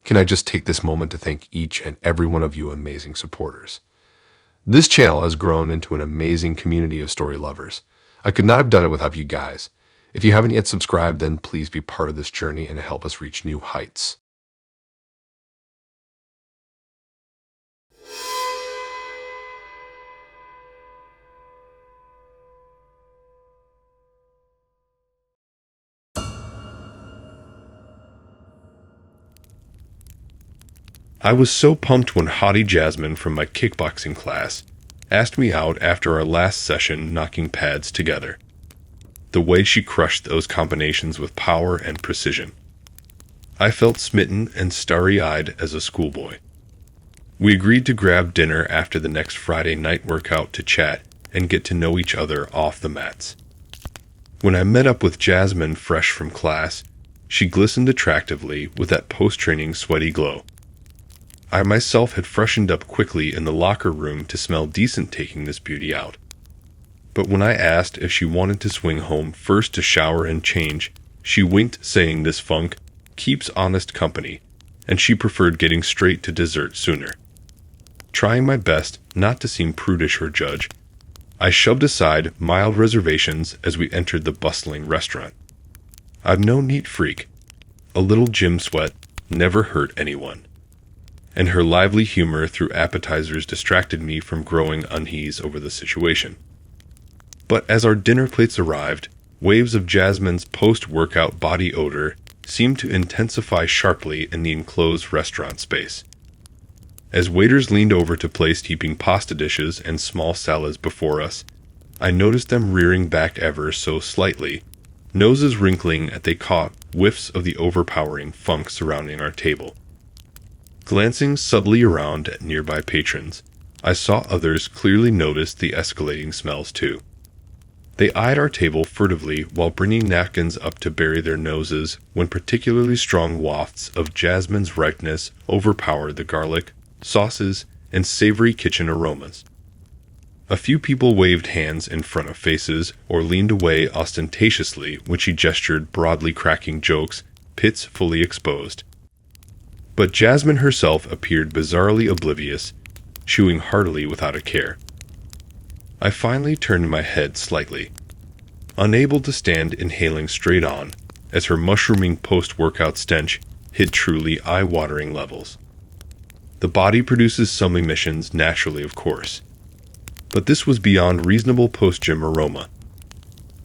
can I just take this moment to thank each and every one of you amazing supporters. This channel has grown into an amazing community of story lovers. I could not have done it without you guys. If you haven't yet subscribed, then please be part of this journey and help us reach new heights. I was so pumped when haughty Jasmine from my kickboxing class asked me out after our last session knocking pads together. The way she crushed those combinations with power and precision. I felt smitten and starry-eyed as a schoolboy. We agreed to grab dinner after the next Friday night workout to chat and get to know each other off the mats. When I met up with Jasmine fresh from class, she glistened attractively with that post-training sweaty glow. I myself had freshened up quickly in the locker room to smell decent taking this beauty out. But when I asked if she wanted to swing home first to shower and change, she winked, saying this funk keeps honest company, and she preferred getting straight to dessert sooner. Trying my best not to seem prudish or judge, I shoved aside mild reservations as we entered the bustling restaurant. I'm no neat freak. A little gym sweat never hurt anyone. And her lively humor through appetizers distracted me from growing unease over the situation. But as our dinner plates arrived, waves of Jasmine's post-workout body odor seemed to intensify sharply in the enclosed restaurant space. As waiters leaned over to place heaping pasta dishes and small salads before us, I noticed them rearing back ever so slightly, noses wrinkling as they caught whiffs of the overpowering funk surrounding our table. Glancing subtly around at nearby patrons, I saw others clearly notice the escalating smells too. They eyed our table furtively while bringing napkins up to bury their noses when particularly strong wafts of Jasmine's ripeness overpowered the garlic, sauces, and savory kitchen aromas. A few people waved hands in front of faces or leaned away ostentatiously when she gestured, broadly cracking jokes, pits fully exposed. But Jasmine herself appeared bizarrely oblivious, chewing heartily without a care. I finally turned my head slightly, unable to stand inhaling straight on, as her mushrooming post-workout stench hit truly eye-watering levels. The body produces some emissions naturally, of course, but this was beyond reasonable post-gym aroma.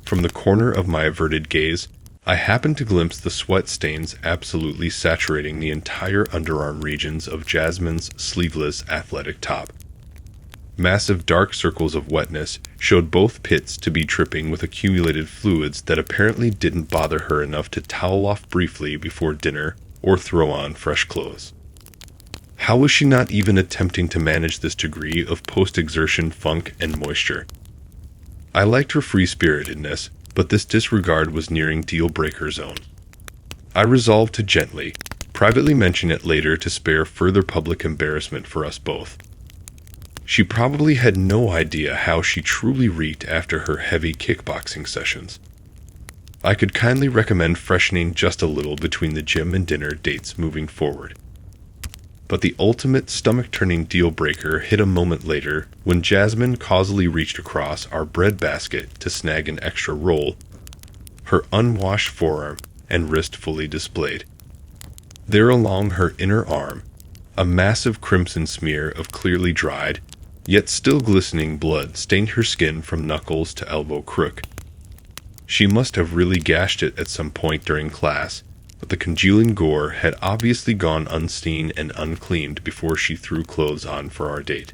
From the corner of my averted gaze, I happened to glimpse the sweat stains absolutely saturating the entire underarm regions of Jasmine's sleeveless athletic top. Massive dark circles of wetness showed both pits to be dripping with accumulated fluids that apparently didn't bother her enough to towel off briefly before dinner or throw on fresh clothes. How was she not even attempting to manage this degree of post-exertion funk and moisture? I liked her free-spiritedness, but this disregard was nearing deal-breaker zone. I resolved to gently, privately mention it later to spare further public embarrassment for us both. She probably had no idea how she truly reeked after her heavy kickboxing sessions. I could kindly recommend freshening just a little between the gym and dinner dates moving forward. But the ultimate stomach-turning deal-breaker hit a moment later when Jasmine causally reached across our bread basket to snag an extra roll, her unwashed forearm and wrist fully displayed. There along her inner arm, a massive crimson smear of clearly dried, yet still glistening blood stained her skin from knuckles to elbow crook. She must have really gashed it at some point during class, but the congealing gore had obviously gone unseen and uncleaned before she threw clothes on for our date.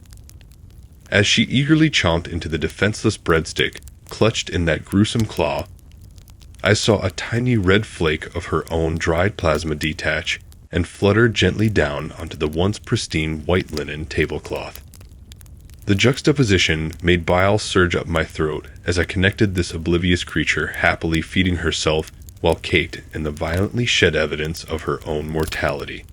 As she eagerly chomped into the defenseless breadstick clutched in that gruesome claw, I saw a tiny red flake of her own dried plasma detach and flutter gently down onto the once pristine white linen tablecloth. The juxtaposition made bile surge up my throat as I connected this oblivious creature happily feeding herself while caked in the violently shed evidence of her own mortality.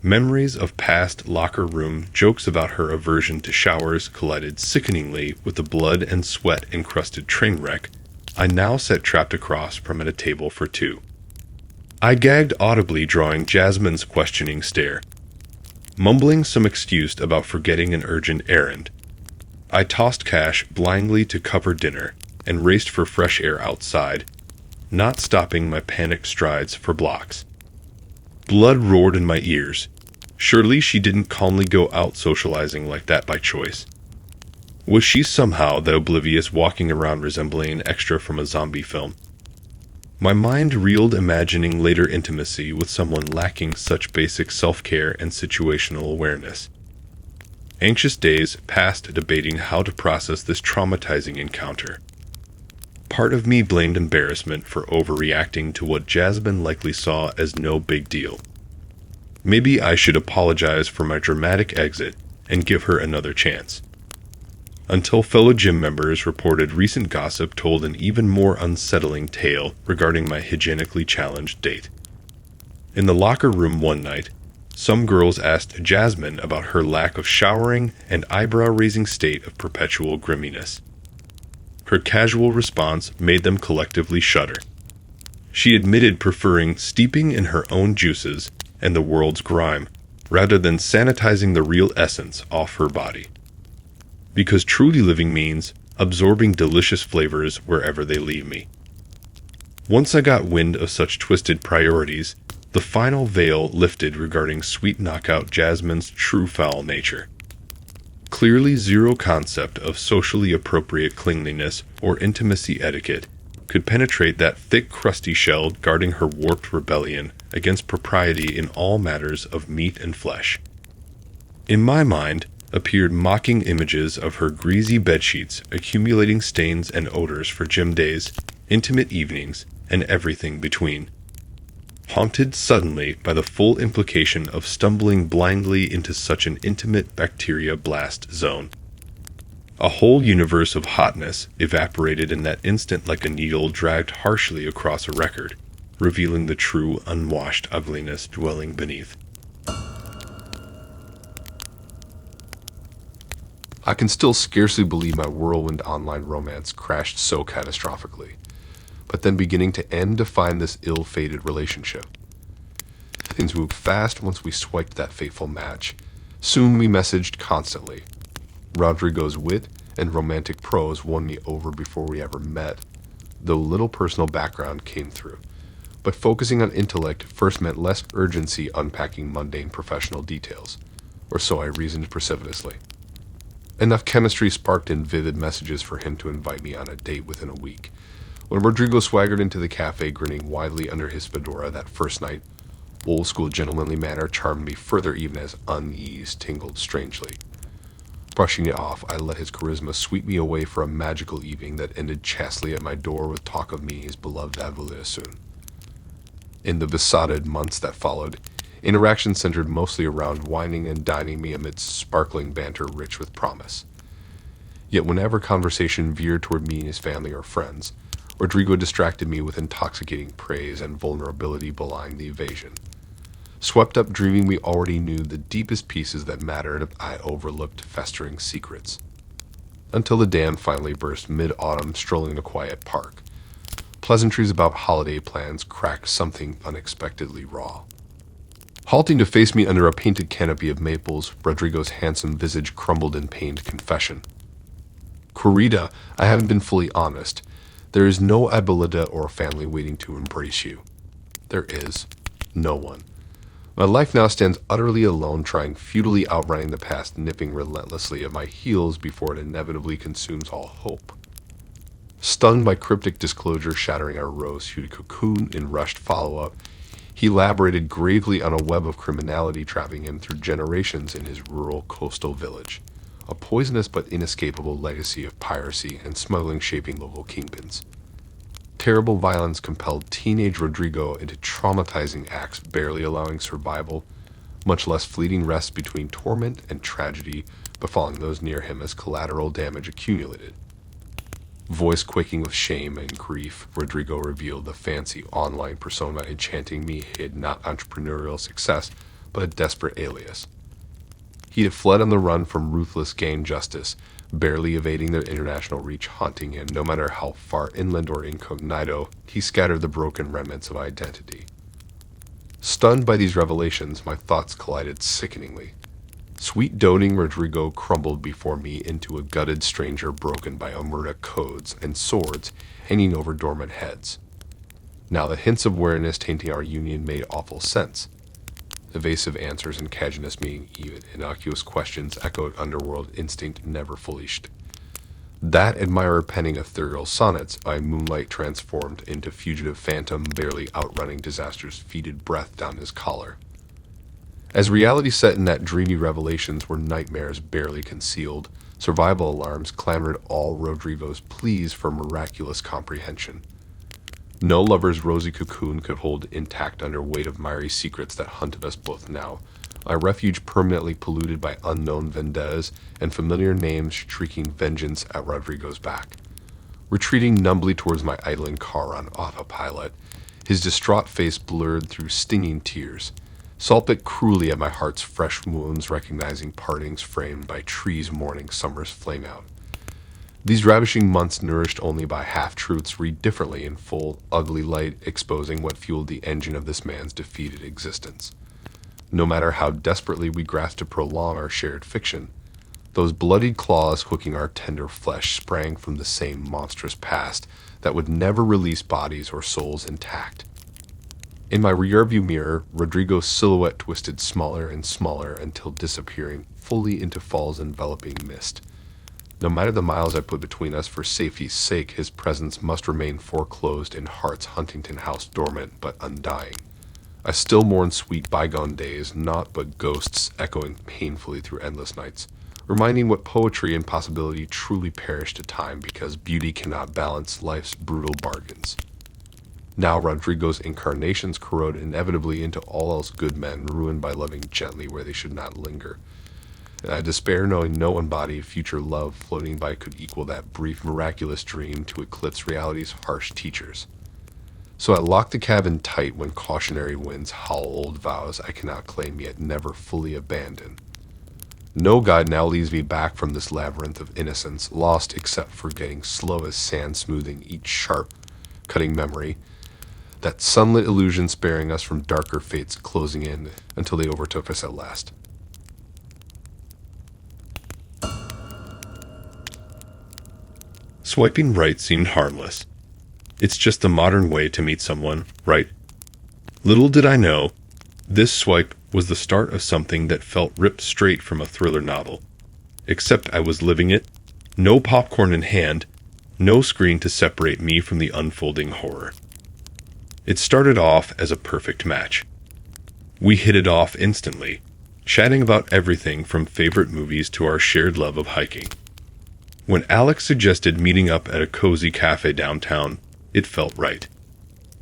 Memories of past locker room jokes about her aversion to showers collided sickeningly with the blood and sweat-encrusted train wreck I now sat trapped across from at a table for two. I gagged audibly, drawing Jasmine's questioning stare. Mumbling some excuse about forgetting an urgent errand, I tossed cash blindly to cover dinner and raced for fresh air outside, not stopping my panicked strides for blocks. Blood roared in my ears. Surely she didn't calmly go out socializing like that by choice. Was she somehow the oblivious walking around resembling an extra from a zombie film? My mind reeled, imagining later intimacy with someone lacking such basic self-care and situational awareness. Anxious days passed debating how to process this traumatizing encounter. Part of me blamed embarrassment for overreacting to what Jasmine likely saw as no big deal. Maybe I should apologize for my dramatic exit and give her another chance. Until fellow gym members reported recent gossip told an even more unsettling tale regarding my hygienically challenged date. In the locker room one night, some girls asked Jasmine about her lack of showering and eyebrow-raising state of perpetual grimminess. Her casual response made them collectively shudder. She admitted preferring steeping in her own juices and the world's grime, rather than sanitizing the real essence off her body. Because truly living means absorbing delicious flavors wherever they leave me. Once I got wind of such twisted priorities, the final veil lifted regarding sweet knockout Jasmine's true foul nature. Clearly zero concept of socially appropriate cleanliness or intimacy etiquette could penetrate that thick crusty shell guarding her warped rebellion against propriety in all matters of meat and flesh. In my mind appeared mocking images of her greasy bedsheets accumulating stains and odors for gym days, intimate evenings, and everything between. Haunted suddenly by the full implication of stumbling blindly into such an intimate bacteria blast zone. A whole universe of hotness evaporated in that instant like a needle dragged harshly across a record, revealing the true unwashed ugliness dwelling beneath. I can still scarcely believe my whirlwind online romance crashed so catastrophically, but then beginning to end to find this ill-fated relationship. Things moved fast once we swiped that fateful match. Soon we messaged constantly. Rodrigo's wit and romantic prose won me over before we ever met, though little personal background came through. But focusing on intellect first meant less urgency unpacking mundane professional details, or so I reasoned precipitously. Enough chemistry sparked in vivid messages for him to invite me on a date within a week. When Rodrigo swaggered into the cafe grinning widely under his fedora that first night, old-school gentlemanly manner charmed me further even as unease tingled strangely. Brushing it off, I let his charisma sweep me away for a magical evening that ended chastely at my door with talk of me, his beloved adolescent. In the besotted months that followed, interaction centered mostly around wining and dining me amidst sparkling banter rich with promise. Yet whenever conversation veered toward me and his family or friends, Rodrigo distracted me with intoxicating praise and vulnerability belying the evasion. Swept up dreaming we already knew the deepest pieces that mattered, I overlooked festering secrets. Until the dam finally burst mid-autumn strolling in a quiet park. Pleasantries about holiday plans cracked something unexpectedly raw. Halting to face me under a painted canopy of maples, Rodrigo's handsome visage crumbled in pained confession. Querida, I haven't been fully honest. There is no Abuelita or family waiting to embrace you. There is no one. My life now stands utterly alone, trying futilely outrunning the past, nipping relentlessly at my heels before it inevitably consumes all hope. Stung by cryptic disclosure shattering our rose-hued cocoon in rushed follow-up, he elaborated gravely on a web of criminality trapping him through generations in his rural coastal village, a poisonous but inescapable legacy of piracy and smuggling shaping local kingpins. Terrible violence compelled teenage Rodrigo into traumatizing acts barely allowing survival, much less fleeting rest between torment and tragedy befalling those near him as collateral damage accumulated. Voice quaking with shame and grief, Rodrigo revealed the fancy online persona enchanting me hid not entrepreneurial success, but a desperate alias. He had fled on the run from ruthless game justice, barely evading the international reach haunting him. No matter how far inland or incognito, he scattered the broken remnants of identity. Stunned by these revelations, my thoughts collided sickeningly. Sweet doting Rodrigo crumbled before me into a gutted stranger broken by omerta codes and swords hanging over dormant heads. Now the hints of wariness tainting our union made awful sense. Evasive answers and casualness meaning even innocuous questions echoed underworld instinct never fullished. That admirer penning ethereal sonnets by moonlight transformed into fugitive phantom barely outrunning disastrous fetid breath down his collar. As reality set in that dreamy revelations were nightmares barely concealed, survival alarms clamored all Rodrigo's pleas for miraculous comprehension. No lover's rosy cocoon could hold intact under weight of miry secrets that hunted us both now, my refuge permanently polluted by unknown vendettas and familiar names shrieking vengeance at Rodrigo's back. Retreating numbly towards my idling car on autopilot, his distraught face blurred through stinging tears, salpit cruelly at my heart's fresh wounds, recognizing partings framed by trees mourning summer's flameout. These ravishing months nourished only by half-truths read differently in full, ugly light, exposing what fueled the engine of this man's defeated existence. No matter how desperately we grasped to prolong our shared fiction, those bloodied claws hooking our tender flesh sprang from the same monstrous past that would never release bodies or souls intact. In my rearview mirror, Rodrigo's silhouette twisted smaller and smaller until disappearing fully into fall's enveloping mist. No matter the miles I put between us for safety's sake, his presence must remain foreclosed in heart's Huntington house dormant but undying. I still mourn sweet bygone days, naught but ghosts echoing painfully through endless nights, reminding what poetry and possibility truly perish to time because beauty cannot balance life's brutal bargains. Now Rodrigo's incarnations corrode inevitably into all else good men, ruined by loving gently where they should not linger. And I despair knowing no embodied future love floating by could equal that brief miraculous dream to eclipse reality's harsh teachers. So I lock the cabin tight when cautionary winds howl old vows I cannot claim yet never fully abandon. No guide now leads me back from this labyrinth of innocence, lost except for getting slow as sand smoothing each sharp, cutting memory, that sunlit illusion sparing us from darker fates closing in until they overtook us at last. Swiping right seemed harmless. It's just the modern way to meet someone, right? Little did I know, this swipe was the start of something that felt ripped straight from a thriller novel. Except I was living it, no popcorn in hand, no screen to separate me from the unfolding horror. It started off as a perfect match. We hit it off instantly, chatting about everything from favorite movies to our shared love of hiking. When Alex suggested meeting up at a cozy cafe downtown, it felt right.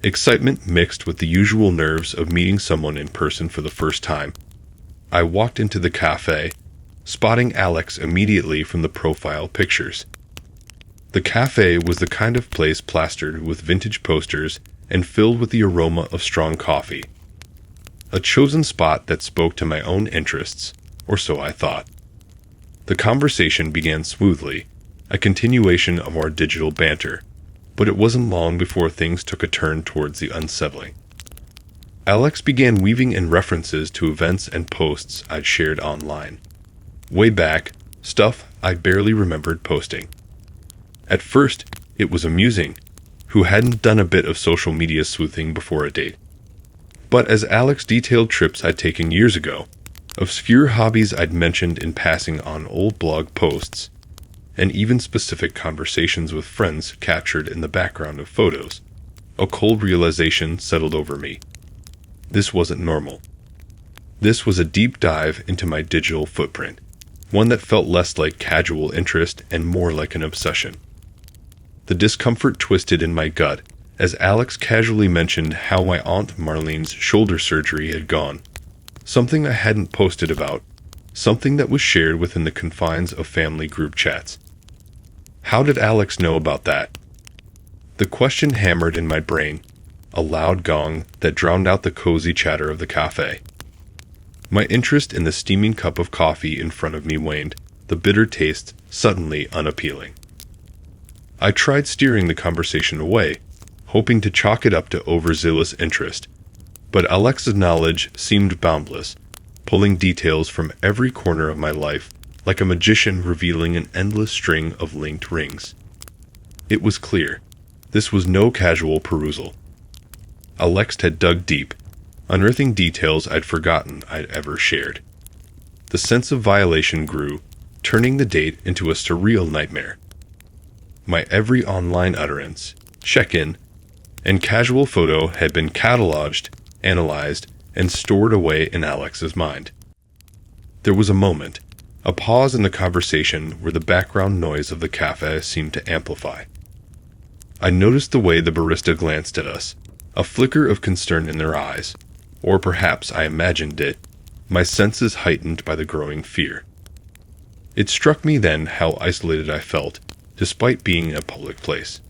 Excitement mixed with the usual nerves of meeting someone in person for the first time. I walked into the cafe, spotting Alex immediately from the profile pictures. The cafe was the kind of place plastered with vintage posters and filled with the aroma of strong coffee. A chosen spot that spoke to my own interests, or so I thought. The conversation began smoothly, a continuation of our digital banter, but it wasn't long before things took a turn towards the unsettling. Alex began weaving in references to events and posts I'd shared online. Way back, stuff I barely remembered posting. At first, it was amusing, who hadn't done a bit of social media sleuthing before a date. But as Alex detailed trips I'd taken years ago, obscure hobbies I'd mentioned in passing on old blog posts, and even specific conversations with friends captured in the background of photos, a cold realization settled over me. This wasn't normal. This was a deep dive into my digital footprint, one that felt less like casual interest and more like an obsession. The discomfort twisted in my gut as Alex casually mentioned how my Aunt Marlene's shoulder surgery had gone, something I hadn't posted about, something that was shared within the confines of family group chats. How did Alex know about that? The question hammered in my brain, a loud gong that drowned out the cozy chatter of the cafe. My interest in the steaming cup of coffee in front of me waned, the bitter taste suddenly unappealing. I tried steering the conversation away, hoping to chalk it up to overzealous interest, But Alex's knowledge seemed boundless, pulling details from every corner of my life, like a magician revealing an endless string of linked rings. It was clear. This was no casual perusal. Alex had dug deep, unearthing details I'd forgotten I'd ever shared. The sense of violation grew, turning the date into a surreal nightmare. My every online utterance, check-in, and casual photo had been cataloged, analyzed, and stored away in Alex's mind. There was a moment, a pause in the conversation where the background noise of the cafe seemed to amplify. I noticed the way the barista glanced at us, a flicker of concern in their eyes, or perhaps I imagined it, my senses heightened by the growing fear. It struck me then how isolated I felt, despite being in a public place.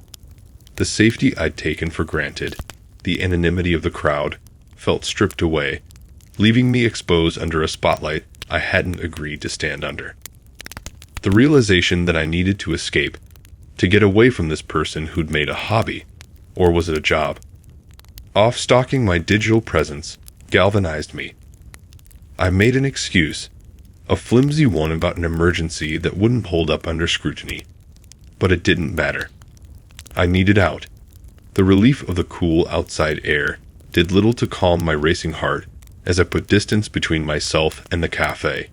The safety I'd taken for granted, the anonymity of the crowd, felt stripped away, leaving me exposed under a spotlight I hadn't agreed to stand under. The realization that I needed to escape, to get away from this person who'd made a hobby, or was it a job, off-stalking my digital presence, galvanized me. I made an excuse, a flimsy one about an emergency that wouldn't hold up under scrutiny. But it didn't matter. I needed out. The relief of the cool outside air did little to calm my racing heart as I put distance between myself and the cafe,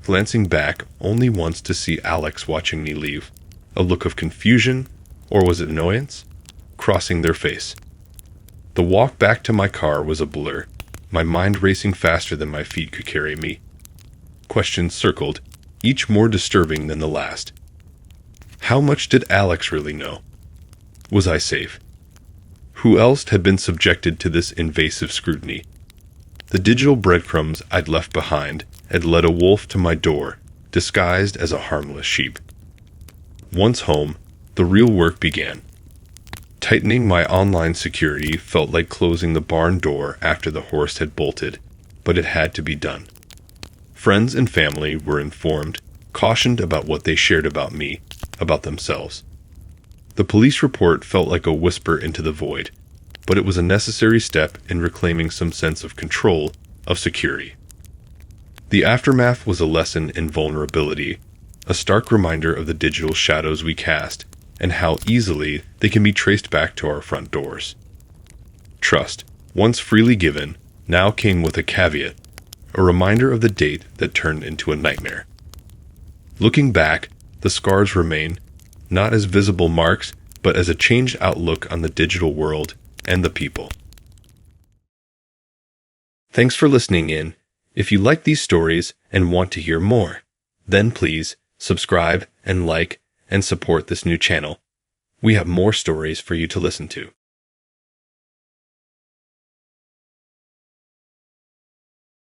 glancing back only once to see Alex watching me leave, a look of confusion, or was it annoyance, crossing their face. The walk back to my car was a blur, my mind racing faster than my feet could carry me. Questions circled, each more disturbing than the last. How much did Alex really know? Was I safe? Who else had been subjected to this invasive scrutiny? The digital breadcrumbs I'd left behind had led a wolf to my door, disguised as a harmless sheep. Once home, the real work began. Tightening my online security felt like closing the barn door after the horse had bolted, but it had to be done. Friends and family were informed, cautioned about what they shared about me, about themselves. The police report felt like a whisper into the void, but it was a necessary step in reclaiming some sense of control, of security. The aftermath was a lesson in vulnerability, a stark reminder of the digital shadows we cast, and how easily they can be traced back to our front doors. Trust, once freely given, now came with a caveat, a reminder of the date that turned into a nightmare. Looking back, the scars remain, not as visible marks, but as a changed outlook on the digital world and the people. Thanks for listening in. If you like these stories and want to hear more, then please subscribe and like and support this new channel. We have more stories for you to listen to.